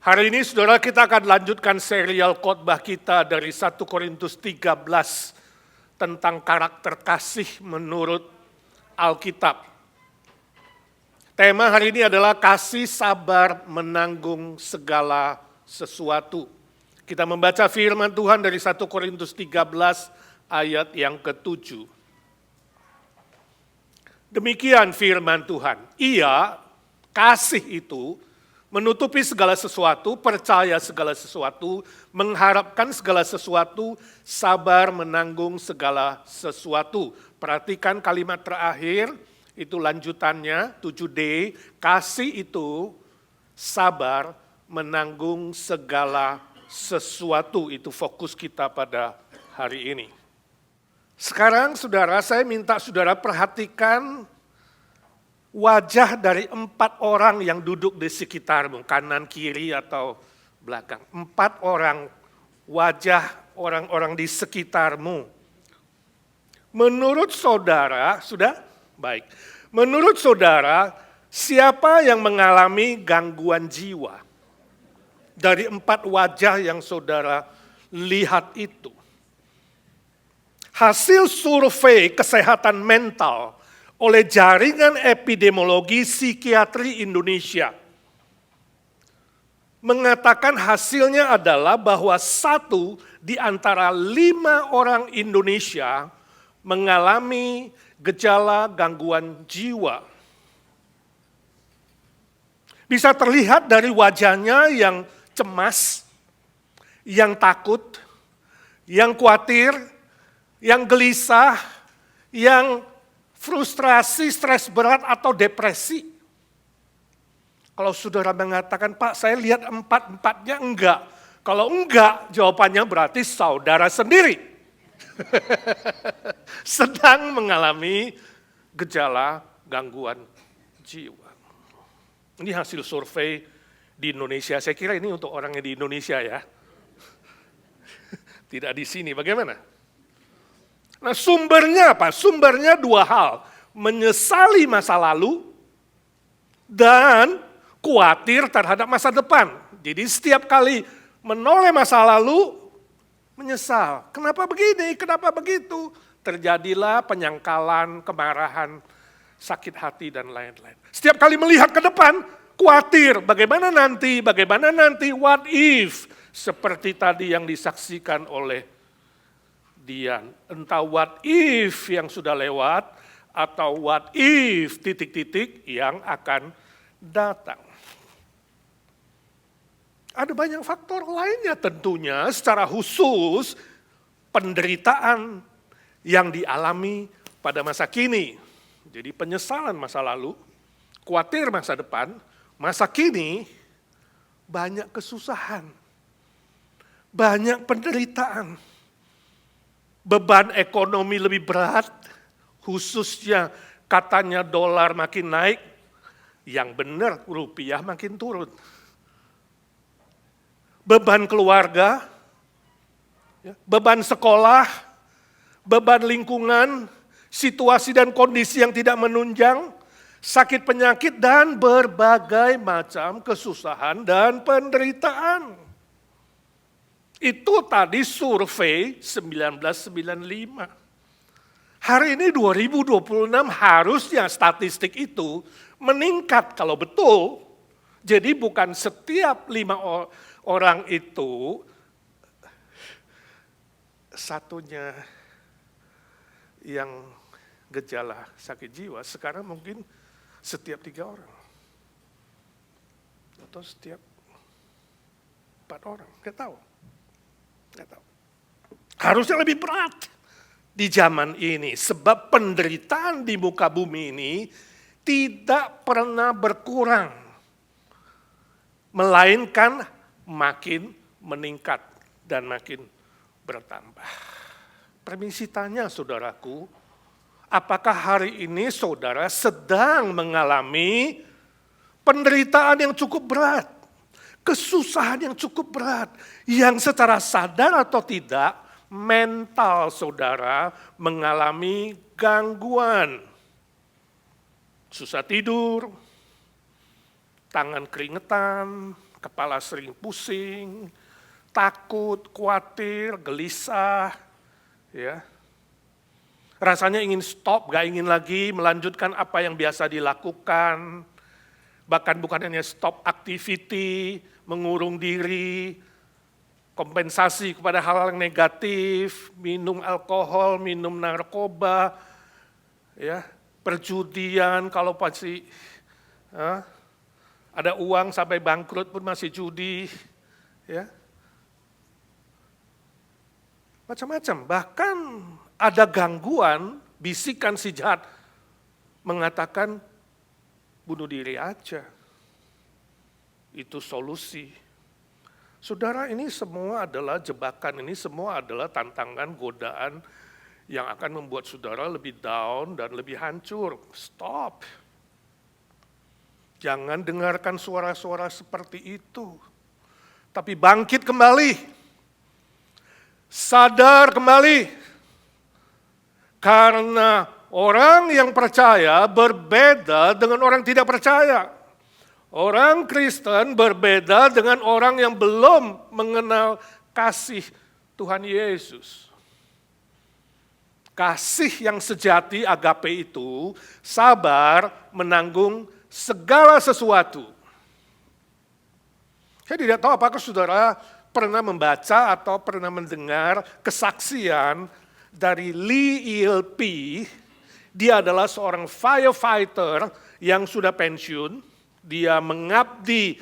Hari ini saudara kita akan lanjutkan serial khotbah kita dari 1 Korintus 13 tentang karakter kasih menurut Alkitab. Tema hari ini adalah kasih sabar menanggung segala sesuatu. Kita membaca firman Tuhan dari 1 Korintus 13 ayat yang ke-7. Demikian firman Tuhan, Ia, kasih itu, menutupi segala sesuatu, percaya segala sesuatu, mengharapkan segala sesuatu, sabar menanggung segala sesuatu. Perhatikan kalimat terakhir, itu lanjutannya, 7D, kasih itu sabar menanggung segala sesuatu. Itu fokus kita pada hari ini. Sekarang saudara, saya minta saudara perhatikan wajah dari 4 orang yang duduk di sekitarmu, kanan, kiri, atau belakang. 4 orang wajah orang-orang di sekitarmu. Menurut saudara, sudah? Baik. Menurut saudara, siapa yang mengalami gangguan jiwa? Dari 4 wajah yang saudara lihat itu. Hasil survei kesehatan mental oleh Jaringan Epidemiologi Psikiatri Indonesia mengatakan hasilnya adalah bahwa 1 di antara 5 orang Indonesia mengalami gejala gangguan jiwa. Bisa terlihat dari wajahnya yang cemas, yang takut, yang khawatir, yang gelisah, yang frustrasi, stres berat, atau depresi. Kalau saudara mengatakan, Pak, saya lihat 4-4-nya enggak. Kalau enggak, jawabannya berarti saudara sendiri sedang mengalami gejala gangguan jiwa. Ini hasil survei di Indonesia. Saya kira ini untuk orang yang di Indonesia ya. Tidak di sini. Bagaimana? Nah, sumbernya apa? Sumbernya 2 hal. Menyesali masa lalu dan khawatir terhadap masa depan. Jadi setiap kali menoleh masa lalu, menyesal. Kenapa begini? Kenapa begitu? Terjadilah penyangkalan, kemarahan, sakit hati, dan lain-lain. Setiap kali melihat ke depan, khawatir. Bagaimana nanti? Bagaimana nanti? What if? Seperti tadi yang disaksikan oleh Dian, entah what if yang sudah lewat, atau what if titik-titik yang akan datang. Ada banyak faktor lainnya tentunya, secara khusus penderitaan yang dialami pada masa kini. Jadi penyesalan masa lalu, khawatir masa depan, masa kini banyak kesusahan, banyak penderitaan. Beban ekonomi lebih berat, khususnya katanya dolar makin naik, yang benar rupiah makin turun. Beban keluarga, beban sekolah, beban lingkungan, situasi dan kondisi yang tidak menunjang, sakit penyakit, dan berbagai macam kesusahan dan penderitaan. Itu tadi survei 1995. Hari ini 2026 harusnya statistik itu meningkat kalau betul. Jadi bukan setiap 5 orang itu satunya yang gejala sakit jiwa. Sekarang mungkin setiap 3 orang. Atau setiap 4 orang, nggak tahu. Harusnya lebih berat di zaman ini, sebab penderitaan di muka bumi ini tidak pernah berkurang, melainkan makin meningkat dan makin bertambah. Permisi tanya saudaraku, apakah hari ini saudara sedang mengalami penderitaan yang cukup berat? Kesusahan yang cukup berat, yang secara sadar atau tidak, mental saudara mengalami gangguan. Susah tidur, tangan keringetan, kepala sering pusing, takut, khawatir, gelisah, ya. Rasanya ingin stop, gak ingin lagi melanjutkan apa yang biasa dilakukan. Bahkan bukan hanya stop activity, mengurung diri, kompensasi kepada hal yang negatif, minum alkohol, minum narkoba, ya, perjudian kalau pasti ada uang sampai bangkrut pun masih judi, ya. Macam-macam, bahkan ada gangguan, bisikan si jahat mengatakan bunuh diri aja. Itu solusi. Saudara, ini semua adalah jebakan, ini semua adalah tantangan, godaan yang akan membuat saudara lebih down dan lebih hancur. Stop. Jangan dengarkan suara-suara seperti itu. Tapi bangkit kembali. Sadar kembali, karena orang yang percaya berbeda dengan orang tidak percaya. Orang Kristen berbeda dengan orang yang belum mengenal kasih Tuhan Yesus. Kasih yang sejati agape itu sabar menanggung segala sesuatu. Saya tidak tahu apakah saudara pernah membaca atau pernah mendengar kesaksian dari Lee ELP. Dia adalah seorang firefighter yang sudah pensiun. Dia mengabdi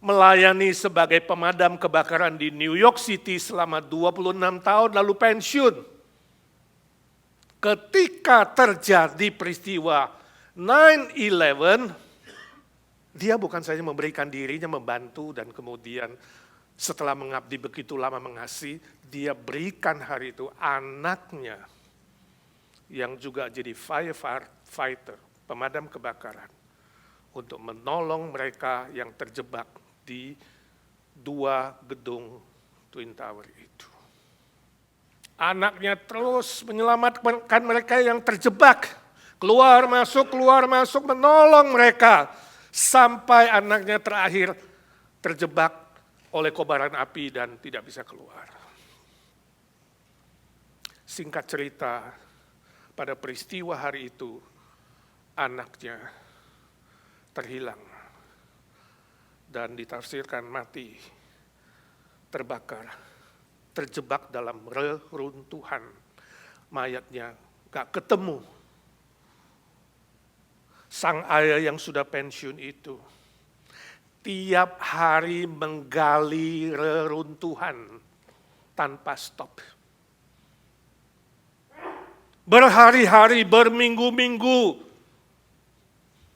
melayani sebagai pemadam kebakaran di New York City selama 26 tahun lalu pensiun. Ketika terjadi peristiwa 9/11, dia bukan saja memberikan dirinya membantu dan kemudian setelah mengabdi begitu lama mengasihi, dia berikan hari itu anaknya yang juga jadi firefighter, pemadam kebakaran, untuk menolong mereka yang terjebak di 2 gedung Twin Tower itu. Anaknya terus menyelamatkan mereka yang terjebak, keluar masuk, menolong mereka, sampai anaknya terakhir terjebak oleh kobaran api dan tidak bisa keluar. Singkat cerita, pada peristiwa hari itu, anaknya terhilang dan ditafsirkan mati, terbakar, terjebak dalam reruntuhan. Mayatnya gak ketemu. Sang ayah yang sudah pensiun itu tiap hari menggali reruntuhan tanpa stop. Berhari-hari, berminggu-minggu,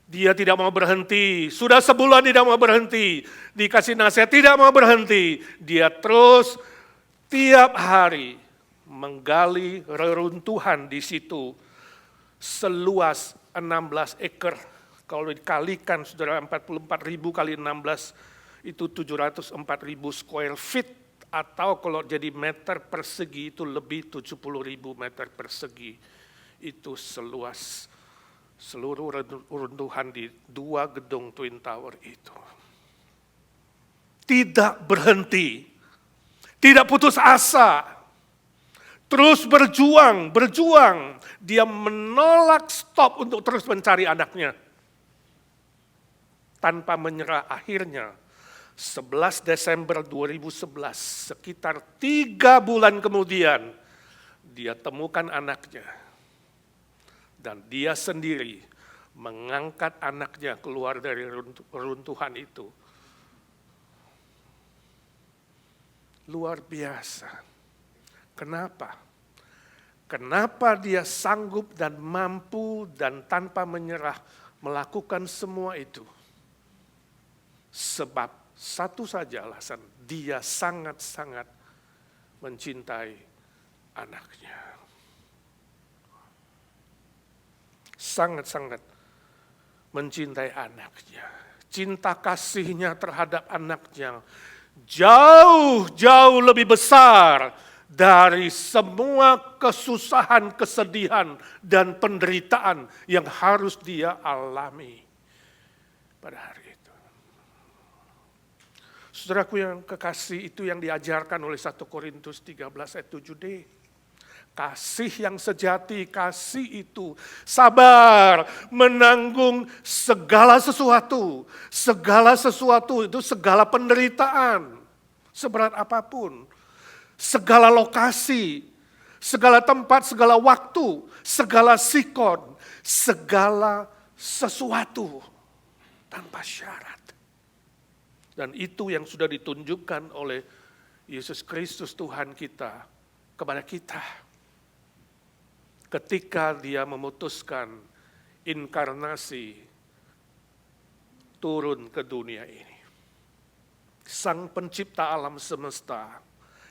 dia tidak mau berhenti. Sudah sebulan tidak mau berhenti. Dikasih nasihat tidak mau berhenti. Dia terus tiap hari menggali reruntuhan di situ seluas 16 acre. Kalau dikalikan, saudara, 44.000 kali 16, itu 704.000 square feet, atau kalau jadi meter persegi itu lebih 70.000 meter persegi. Itu seluas seluruh runtuhan di 2 gedung Twin Tower itu. Tidak berhenti, tidak putus asa, terus berjuang. Dia menolak stop untuk terus mencari anaknya. Tanpa menyerah, akhirnya 11 Desember 2011, sekitar 3 bulan kemudian, dia temukan anaknya. Dan dia sendiri mengangkat anaknya keluar dari runtuhan itu. Luar biasa. Kenapa? Kenapa dia sanggup dan mampu dan tanpa menyerah melakukan semua itu? Sebab satu saja alasan, dia sangat-sangat mencintai anaknya. Sangat-sangat mencintai anaknya. Cinta kasihnya terhadap anaknya jauh lebih besar dari semua kesusahan, kesedihan, dan penderitaan yang harus dia alami pada hari itu. Saudaraku yang kekasih, itu yang diajarkan oleh 1 Korintus 13 ayat 7d. Kasih yang sejati, kasih itu sabar, menanggung segala sesuatu. Segala sesuatu itu segala penderitaan, seberat apapun. Segala lokasi, segala tempat, segala waktu, segala sikon, segala sesuatu tanpa syarat. Dan itu yang sudah ditunjukkan oleh Yesus Kristus Tuhan kita kepada kita. Ketika dia memutuskan inkarnasi turun ke dunia ini. Sang pencipta alam semesta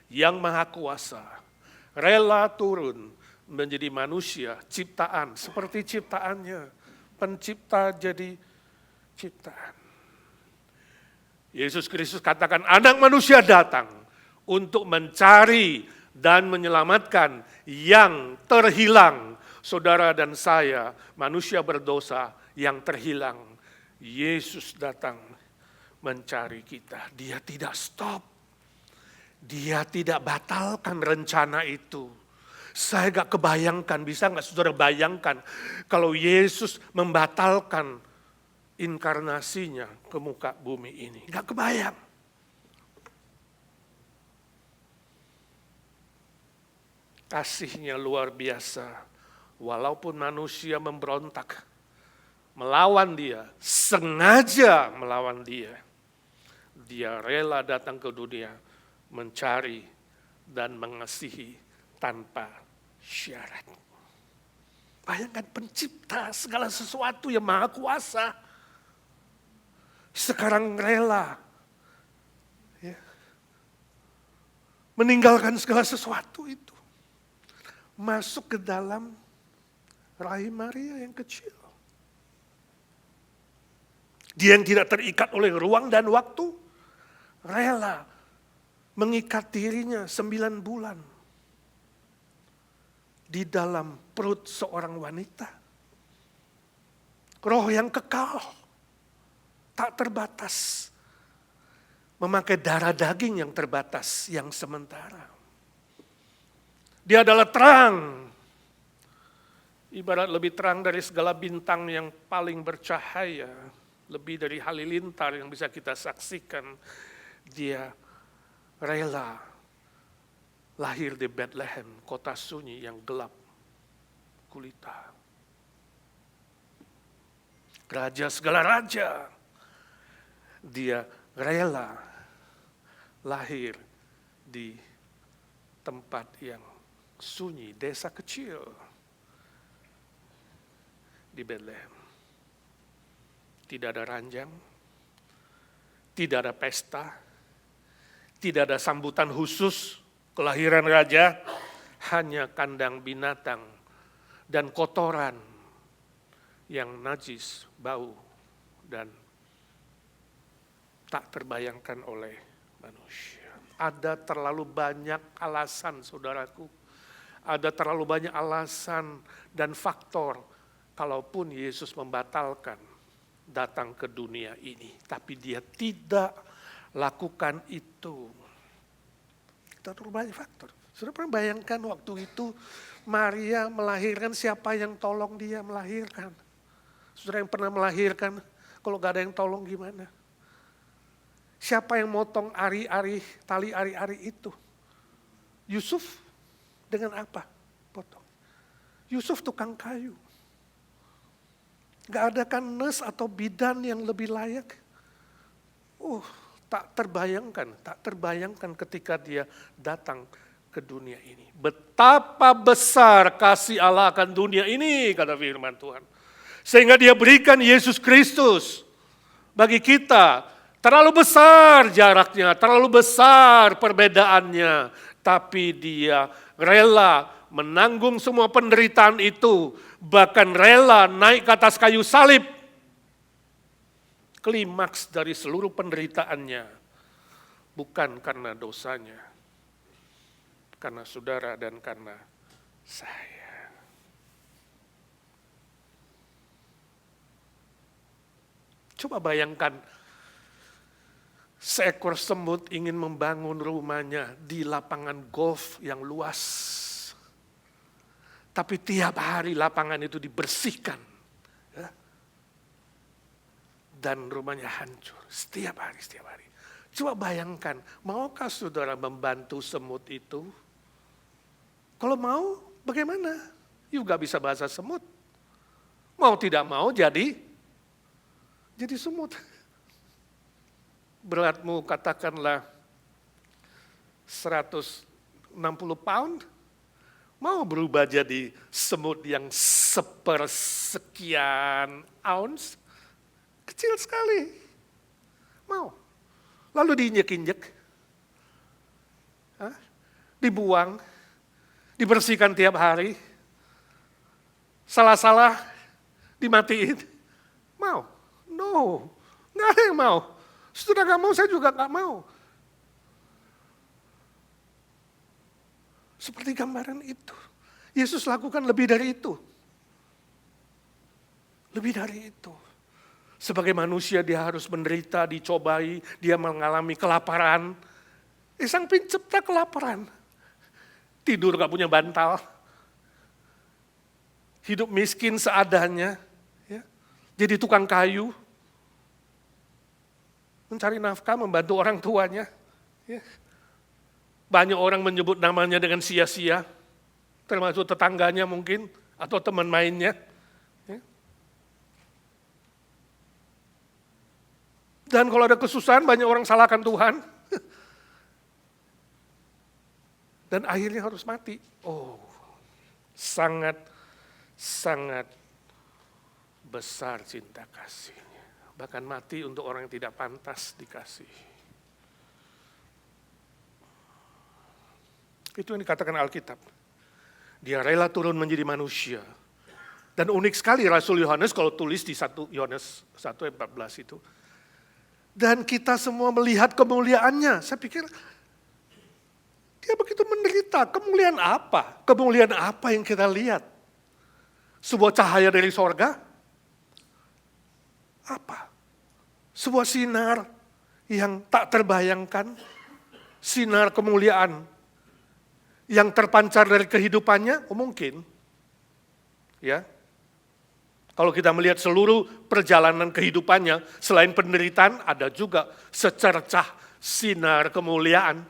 yang maha kuasa rela turun menjadi manusia ciptaan seperti ciptaannya. Pencipta jadi ciptaan. Yesus Kristus katakan anak manusia datang untuk mencari dan menyelamatkan yang terhilang. Saudara dan saya, manusia berdosa yang terhilang. Yesus datang mencari kita. Dia tidak stop. Dia tidak batalkan rencana itu. Saya gak kebayangkan, bisa gak saudara bayangkan kalau Yesus membatalkan inkarnasinya ke muka bumi ini. Gak kebayang. Kasihnya luar biasa, walaupun manusia memberontak, melawan dia, sengaja melawan dia. Dia rela datang ke dunia, mencari dan mengasihi tanpa syarat. Bayangkan pencipta segala sesuatu yang maha kuasa, sekarang rela meninggalkan segala sesuatu itu. Masuk ke dalam rahim Maria yang kecil. Dia yang tidak terikat oleh ruang dan waktu, rela mengikat dirinya 9 bulan di dalam perut seorang wanita. Roh yang kekal, tak terbatas, memakai darah daging yang terbatas, yang sementara. Dia adalah terang, ibarat lebih terang dari segala bintang yang paling bercahaya, lebih dari halilintar yang bisa kita saksikan. Dia rela lahir di Bethlehem, kota sunyi yang gelap gulita. Raja segala raja, dia rela lahir di tempat yang sunyi, desa kecil di Bethlehem. Tidak ada ranjang, tidak ada pesta, tidak ada sambutan khusus kelahiran raja, hanya kandang binatang dan kotoran yang najis, bau, dan tak terbayangkan oleh manusia. Ada terlalu banyak alasan, saudaraku. Ada terlalu banyak alasan dan faktor kalaupun Yesus membatalkan datang ke dunia ini. Tapi dia tidak lakukan itu. Terlalu banyak faktor. Sudah pernah bayangkan waktu itu Maria melahirkan, siapa yang tolong dia melahirkan? Saudara yang pernah melahirkan, kalau gak ada yang tolong gimana? Siapa yang motong ari-ari, tali ari-ari itu? Yusuf. Dengan apa? Potong. Yusuf tukang kayu. Gak ada kan nurse atau bidan yang lebih layak? Tak terbayangkan ketika dia datang ke dunia ini. Betapa besar kasih Allah akan dunia ini, kata firman Tuhan. Sehingga dia berikan Yesus Kristus bagi kita. Terlalu besar jaraknya, terlalu besar perbedaannya. Tapi dia rela menanggung semua penderitaan itu. Bahkan rela naik ke atas kayu salib. Klimaks dari seluruh penderitaannya. Bukan karena dosanya. Karena saudara dan karena saya. Coba bayangkan. Seekor semut ingin membangun rumahnya di lapangan golf yang luas. Tapi tiap hari lapangan itu dibersihkan. Ya. Dan rumahnya hancur. Setiap hari. Coba bayangkan, maukah saudara membantu semut itu? Kalau mau, bagaimana? Juga bisa bahasa semut. Mau tidak mau jadi semut. Beratmu katakanlah 160 pound, mau berubah jadi semut yang sepersekian ounce, kecil sekali. Mau. Lalu diinjek-injek, dibuang, dibersihkan tiap hari, salah-salah dimatiin. Mau? No, nggak ada yang mau. Sudah nggak mau, saya juga nggak mau. Seperti gambaran itu. Yesus lakukan lebih dari itu. Lebih dari itu. Sebagai manusia dia harus menderita, dicobai, dia mengalami kelaparan. Sang pencipta kelaparan. Tidur gak punya bantal. Hidup miskin seadanya. Ya. Jadi tukang kayu. Mencari nafkah, membantu orang tuanya. Ya. Banyak orang menyebut namanya dengan sia-sia. Termasuk tetangganya mungkin, atau teman mainnya. Ya. Dan kalau ada kesusahan, banyak orang salahkan Tuhan. Dan akhirnya harus mati. Oh, sangat besar cinta kasihnya. Bahkan mati untuk orang yang tidak pantas dikasih. Itu yang dikatakan Alkitab. Dia rela turun menjadi manusia. Dan unik sekali Rasul Yohanes kalau tulis di 1 Yohanes 1:14 itu. Dan kita semua melihat kemuliaannya. Saya pikir dia begitu menderita. Kemuliaan apa? Kemuliaan apa yang kita lihat? Sebuah cahaya dari sorga? Apa? Sebuah sinar yang tak terbayangkan. Sinar kemuliaan yang terpancar dari kehidupannya? Oh mungkin. Ya. Kalau kita melihat seluruh perjalanan kehidupannya, selain penderitaan, ada juga secercah sinar kemuliaan.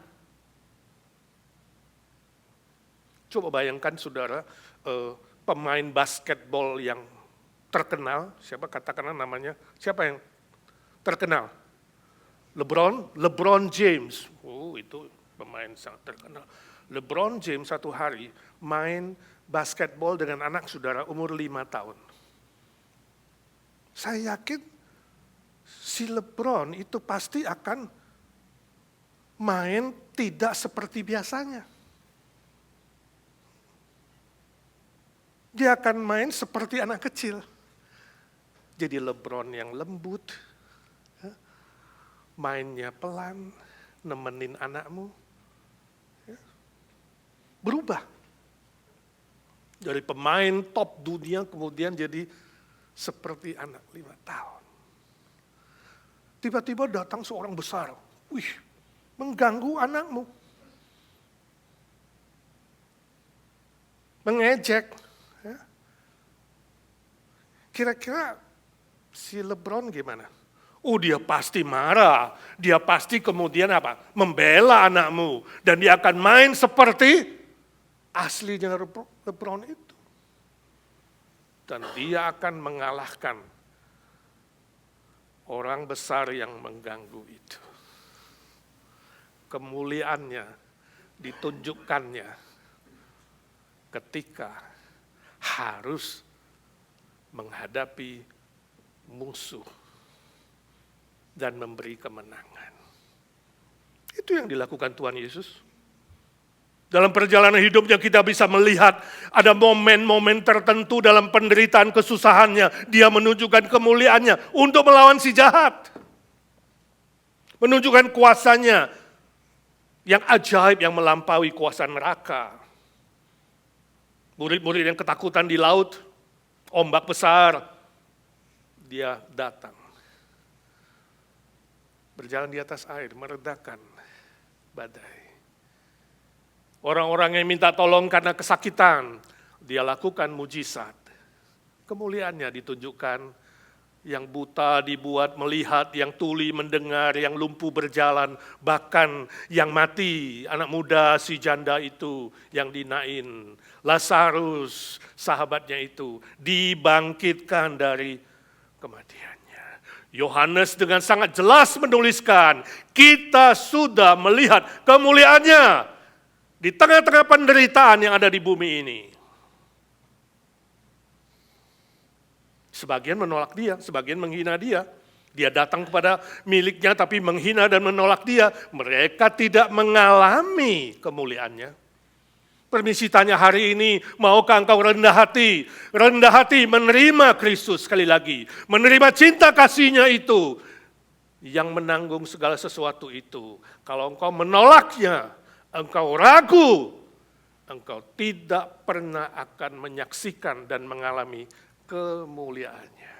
Coba bayangkan saudara, pemain basketball yang terkenal, siapa katakanlah namanya, siapa yang terkenal? LeBron James. Oh itu pemain sangat terkenal. LeBron James satu hari main basketball dengan anak saudara umur 5 tahun. Saya yakin si LeBron itu pasti akan main tidak seperti biasanya. Dia akan main seperti anak kecil. Jadi LeBron yang lembut, mainnya pelan, nemenin anakmu. Berubah. Dari pemain top dunia kemudian jadi seperti anak 5 tahun. Tiba-tiba datang seorang besar. Wih, mengganggu anakmu. Mengejek. Kira-kira si LeBron gimana? Oh dia pasti marah. Dia pasti kemudian apa? Membela anakmu. Dan dia akan main seperti aslinya LeBron itu. Dan dia akan mengalahkan orang besar yang mengganggu itu. Kemuliaannya ditunjukkannya ketika harus menghadapi musuh dan memberi kemenangan. Itu yang dilakukan Tuhan Yesus. Dalam perjalanan hidupnya kita bisa melihat ada momen-momen tertentu dalam penderitaan kesusahannya. Dia menunjukkan kemuliaannya untuk melawan si jahat. Menunjukkan kuasanya yang ajaib yang melampaui kuasa neraka. Murid-murid yang ketakutan di laut, ombak besar, dia datang. berjalan di atas air, meredakan badai. Orang-orang yang minta tolong karena kesakitan, dia lakukan mujizat. Kemuliaannya ditunjukkan, yang buta dibuat melihat, yang tuli mendengar, yang lumpuh berjalan, bahkan yang mati, anak muda si janda itu yang dinain. Lazarus, sahabatnya itu, dibangkitkan dari kematiannya. Yohanes dengan sangat jelas menuliskan, kita sudah melihat kemuliaannya di tengah-tengah penderitaan yang ada di bumi ini. Sebagian menolak dia, sebagian menghina dia. Dia datang kepada miliknya tapi menghina dan menolak dia. Mereka tidak mengalami kemuliaannya. Permisi tanya hari ini, maukah engkau rendah hati? Rendah hati menerima Kristus sekali lagi. Menerima cinta kasihnya itu. Yang menanggung segala sesuatu itu. Kalau engkau menolaknya, engkau ragu. Engkau tidak pernah akan menyaksikan dan mengalami kemuliaannya.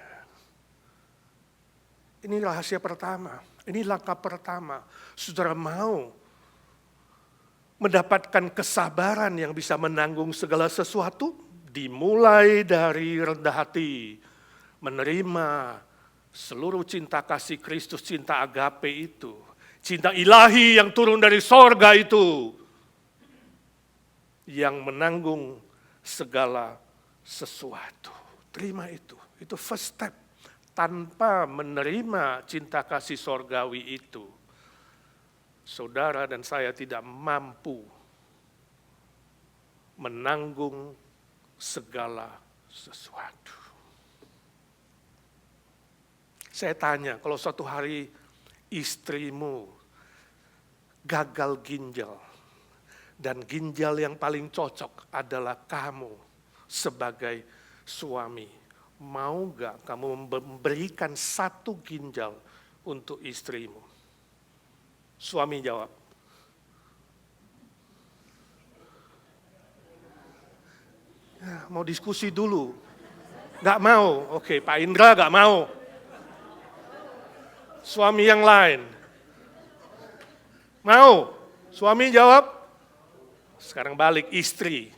Ini rahasia pertama, ini langkah pertama. Saudara mau mendapatkan kesabaran yang bisa menanggung segala sesuatu? Dimulai dari rendah hati, menerima seluruh cinta kasih Kristus, cinta agape itu. Cinta ilahi yang turun dari sorga itu. Yang menanggung segala sesuatu. Terima itu first step. Tanpa menerima cinta kasih sorgawi itu, saudara dan saya tidak mampu menanggung segala sesuatu. Saya tanya, kalau suatu hari istrimu gagal ginjal, dan ginjal yang paling cocok adalah kamu sebagai suami, mau gak kamu memberikan satu ginjal untuk istrimu? Suami jawab, ya, mau diskusi dulu. Gak mau, oke, Pak Indra gak mau. Suami yang lain, mau? Suami jawab, sekarang balik istri.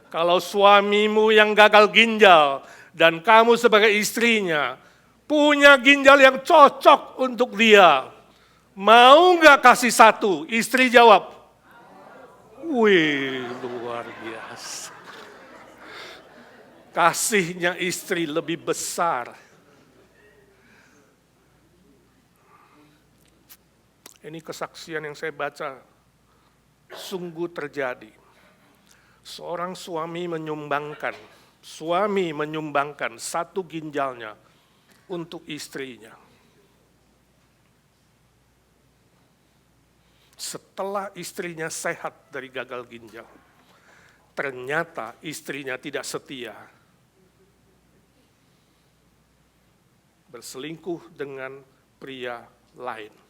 Kalau suamimu yang gagal ginjal dan kamu sebagai istrinya punya ginjal yang cocok untuk dia, mau nggak kasih satu? Istri jawab, wih luar biasa. Kasihnya istri lebih besar. Ini kesaksian yang saya baca sungguh terjadi. Seorang suami menyumbangkan satu ginjalnya untuk istrinya. Setelah istrinya sehat dari gagal ginjal, ternyata istrinya tidak setia. Berselingkuh dengan pria lain.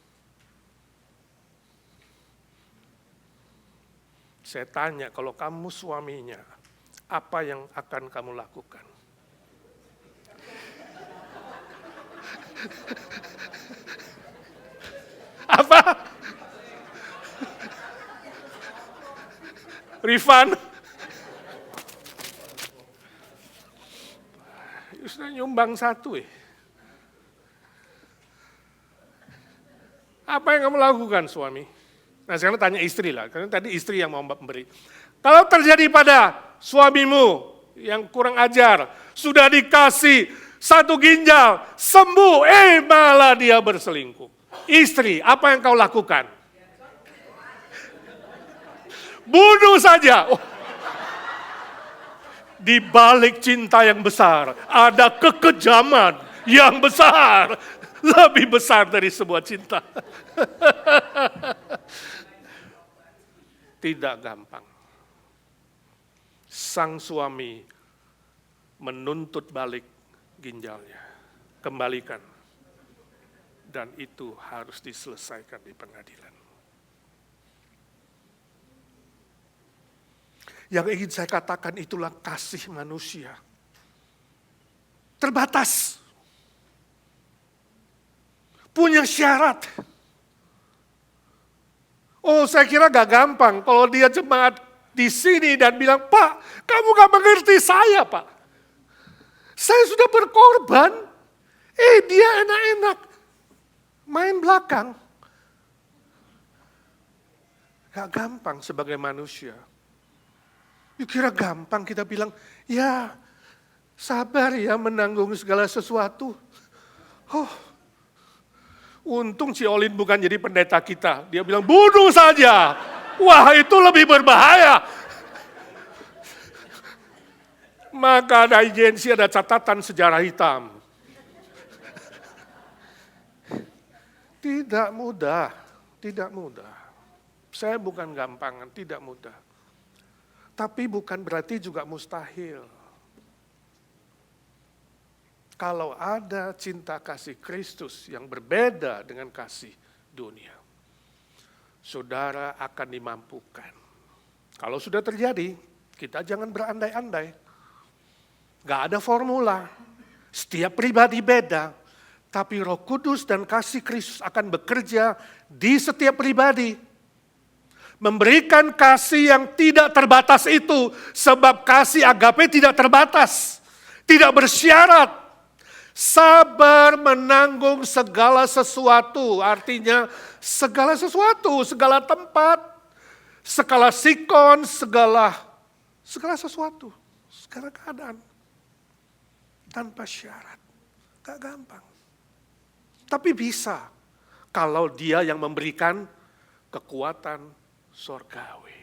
Saya tanya, kalau kamu suaminya, apa yang akan kamu lakukan? Apa? Rifan? Sudah nyumbang satu Apa yang kamu lakukan suami? Nah sekarang tanya istri lah, karena tadi istri yang mau memberi. Kalau terjadi pada suamimu yang kurang ajar, sudah dikasih satu ginjal, sembuh, malah dia berselingkuh. Istri, apa yang kau lakukan? Bunuh saja. Di balik cinta yang besar, ada kekejaman yang besar. Lebih besar dari sebuah cinta. Tidak gampang. Sang suami menuntut balik ginjalnya. Kembalikan. Dan itu harus diselesaikan di pengadilan. Yang ingin saya katakan itulah kasih manusia. Terbatas. punya syarat. Oh, saya kira gak gampang kalau dia jemaat di sini dan bilang, Pak, kamu gak mengerti saya, Pak. Saya sudah berkorban, dia enak-enak main belakang. Gak gampang sebagai manusia. Kira gampang kita bilang, ya sabar ya menanggung segala sesuatu. Oh, untung si Olin bukan jadi pendeta kita. Dia bilang, bunuh saja. Wah, itu lebih berbahaya. Maka ada agensi, ada catatan sejarah hitam. Tidak mudah, tidak mudah. Saya bukan gampangan, tidak mudah. Tapi bukan berarti juga mustahil. Kalau ada cinta kasih Kristus yang berbeda dengan kasih dunia, saudara akan dimampukan. Kalau sudah terjadi, kita jangan berandai-andai. Gak ada formula, setiap pribadi beda, tapi Roh Kudus dan kasih Kristus akan bekerja di setiap pribadi. Memberikan kasih yang tidak terbatas itu, sebab kasih agape tidak terbatas, tidak bersyarat. Sabar menanggung segala sesuatu, artinya segala sesuatu, segala tempat, segala sikon, segala sesuatu, segala keadaan. Tanpa syarat, gak gampang. Tapi bisa, kalau dia yang memberikan kekuatan surgawi.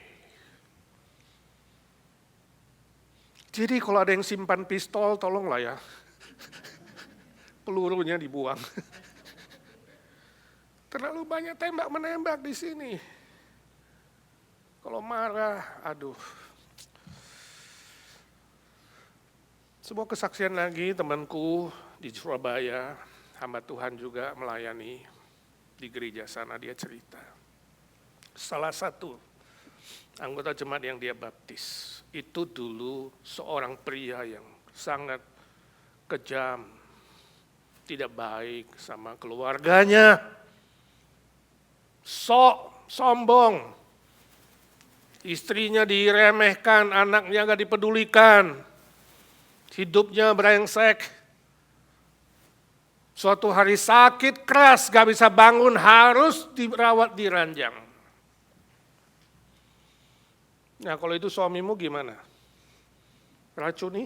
Jadi kalau ada yang simpan pistol, tolonglah ya. Pelurunya dibuang. Terlalu banyak tembak-menembak di sini. Kalau marah, aduh. Sebuah kesaksian lagi temanku di Surabaya, hamba Tuhan juga melayani di gereja sana, dia cerita. Salah satu anggota jemaat yang dia baptis, itu dulu seorang pria yang sangat kejam, tidak baik sama keluarganya, sombong, istrinya diremehkan, anaknya gak dipedulikan, hidupnya brengsek. Suatu hari sakit keras, gak bisa bangun, harus dirawat di ranjang. Nah kalau itu suamimu gimana? Racuni?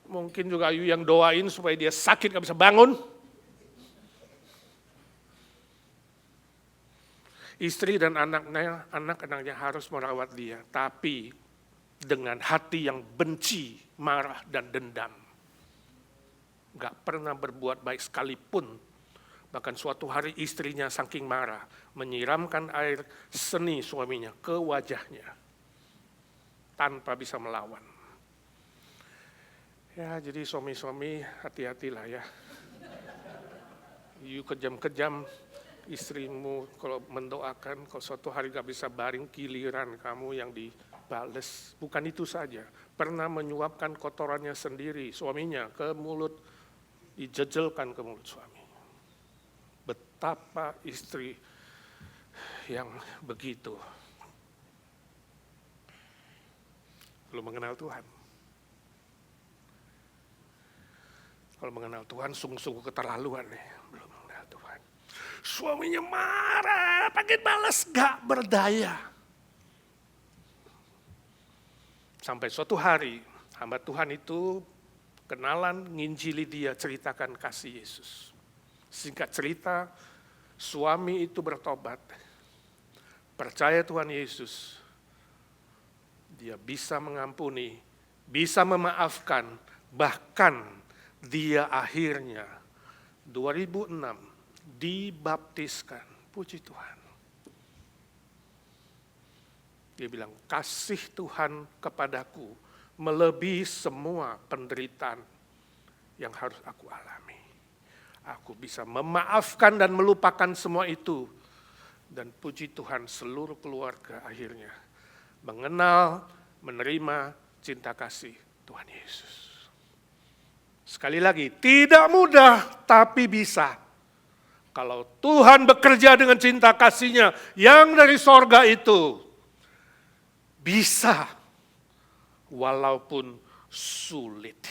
Mungkin juga Ayu yang doain supaya dia sakit gak bisa bangun. Istri dan anak-anaknya harus merawat dia, tapi dengan hati yang benci, marah, dan dendam. Gak pernah berbuat baik sekalipun. Bahkan suatu hari istrinya saking marah, menyiramkan air seni suaminya ke wajahnya, tanpa bisa melawan. Ya, jadi suami-suami hati-hatilah ya. You kejam-kejam istrimu kalau mendoakan, kalau suatu hari gak bisa baring, giliran kamu yang dibales. Bukan itu saja, pernah menyuapkan kotorannya sendiri, suaminya, ke mulut, dijejelkan ke mulut suami. Betapa istri yang begitu belum mengenal Tuhan. Kalau mengenal Tuhan sungguh-sungguh keterlaluan nih, belum mengenal Tuhan. Suaminya marah, pengen balas, gak berdaya. Sampai suatu hari, hamba Tuhan itu kenalan, nginjili dia, ceritakan kasih Yesus. Singkat cerita, suami itu bertobat, percaya Tuhan Yesus. Dia bisa mengampuni, bisa memaafkan, bahkan dia akhirnya 2006 dibaptiskan. Puji Tuhan. Dia bilang, kasih Tuhan kepadaku melebihi semua penderitaan yang harus aku alami. Aku bisa memaafkan dan melupakan semua itu. Dan puji Tuhan seluruh keluarga akhirnya mengenal, menerima cinta kasih Tuhan Yesus. Sekali lagi, tidak mudah tapi bisa. Kalau Tuhan bekerja dengan cinta kasih-Nya yang dari sorga itu, bisa walaupun sulit.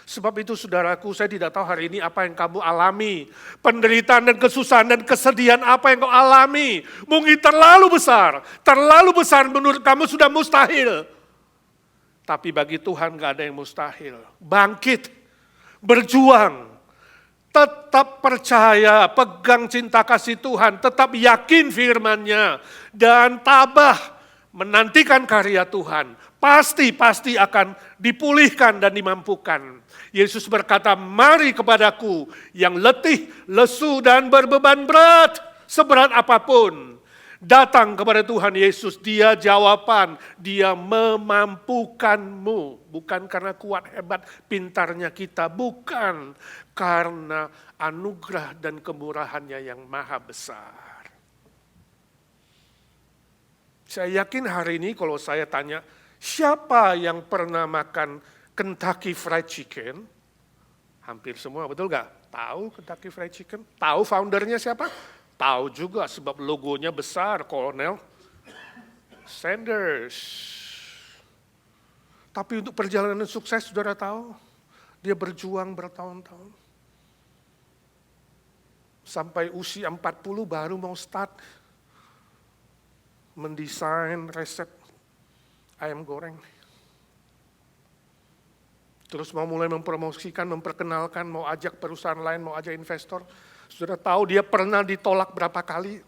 Sebab itu saudaraku, saya tidak tahu hari ini apa yang kamu alami. Penderitaan dan kesusahan dan kesedihan apa yang kau alami. Mungkin terlalu besar menurut kamu sudah mustahil. Tapi bagi Tuhan gak ada yang mustahil. Bangkit, berjuang, tetap percaya, pegang cinta kasih Tuhan, tetap yakin firman-Nya, dan tabah menantikan karya Tuhan. Pasti akan dipulihkan dan dimampukan. Yesus berkata, mari kepadaku yang letih, lesu, dan berbeban berat, seberat apapun. Datang kepada Tuhan Yesus, Dia jawaban, Dia memampukanmu. Bukan karena kuat, hebat, pintarnya kita, bukan. Karena anugerah dan kemurahan-Nya yang maha besar. Saya yakin hari ini kalau saya tanya, siapa yang pernah makan Kentucky Fried Chicken? Hampir semua, betul gak? Tahu Kentucky Fried Chicken? Tahu foundernya siapa? Tahu juga sebab logonya besar, Colonel Sanders. Tapi untuk perjalanan sukses, saudara tahu, dia berjuang bertahun-tahun. Sampai usia 40 baru mau start mendesain resep ayam goreng. Terus mau mulai mempromosikan, memperkenalkan, mau ajak perusahaan lain, mau ajak investor. Saudara tahu dia pernah ditolak berapa kali?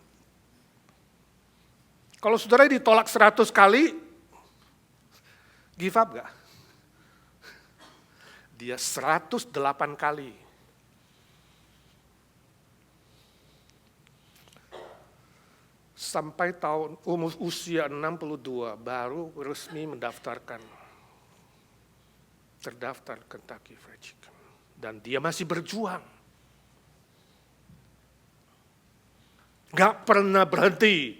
Kalau saudara ditolak 100 kali, give up gak? Dia 108 kali. Sampai tahun usia 62 baru resmi terdaftar Kentucky Fried Chicken. Dan dia masih berjuang. Gak pernah berhenti.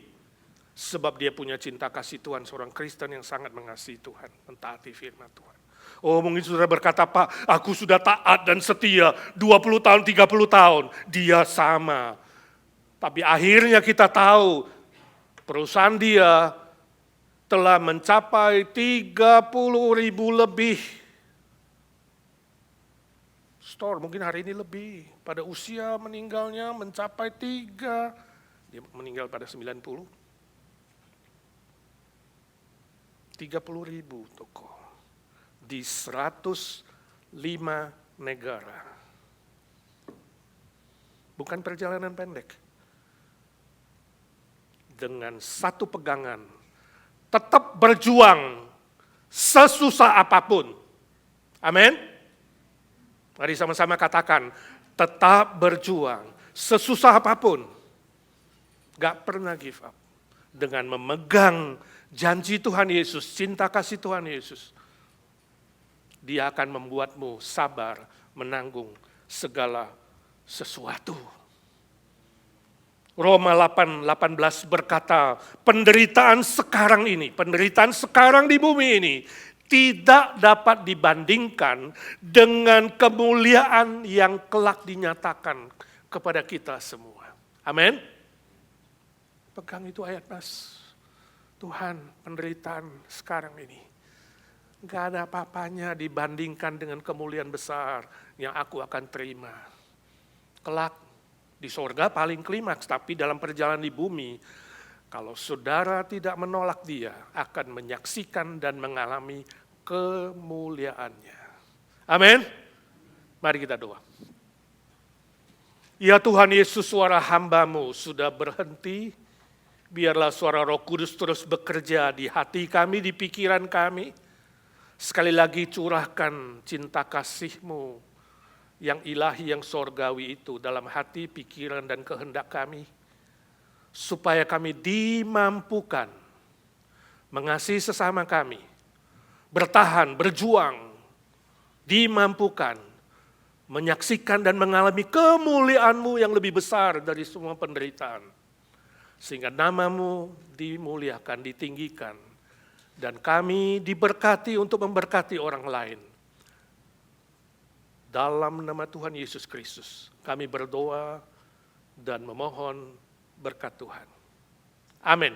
Sebab dia punya cinta kasih Tuhan, seorang Kristen yang sangat mengasihi Tuhan, mentaati firman Tuhan. Oh mungkin saudara berkata, Pak, aku sudah taat dan setia 20 tahun, 30 tahun. Dia sama. Tapi akhirnya kita tahu, perusahaan dia telah mencapai 30.000 lebih store, mungkin hari ini lebih. Pada usia meninggalnya mencapai 3. Dia meninggal pada 90. 30.000 toko di 105 negara. Bukan perjalanan pendek. Dengan satu pegangan, tetap berjuang sesusah apapun. Amin. Mari sama-sama katakan, tetap berjuang sesusah apapun. Gak pernah give up. Dengan memegang janji Tuhan Yesus, cinta kasih Tuhan Yesus. Dia akan membuatmu sabar menanggung segala sesuatu. Roma 8:18 berkata, penderitaan sekarang di bumi ini tidak dapat dibandingkan dengan kemuliaan yang kelak dinyatakan kepada kita semua. Amin. Pegang itu ayat mas. Tuhan, penderitaan sekarang ini gak ada apa-apanya dibandingkan dengan kemuliaan besar yang aku akan terima. Kelak di sorga paling klimaks, tapi dalam perjalanan di bumi, kalau saudara tidak menolak Dia, akan menyaksikan dan mengalami kemuliaannya. Amin. Mari kita doa. Ya Tuhan Yesus, suara hamba-Mu sudah berhenti. Biarlah suara Roh Kudus terus bekerja di hati kami, di pikiran kami. Sekali lagi curahkan cinta kasih-Mu yang ilahi, yang sorgawi itu dalam hati, pikiran, dan kehendak kami. Supaya kami dimampukan mengasihi sesama kami, bertahan, berjuang, dimampukan, menyaksikan dan mengalami kemuliaan-Mu yang lebih besar dari semua penderitaan. Sehingga nama-Mu dimuliakan, ditinggikan. Dan kami diberkati untuk memberkati orang lain. Dalam nama Tuhan Yesus Kristus, kami berdoa dan memohon berkat Tuhan. Amin.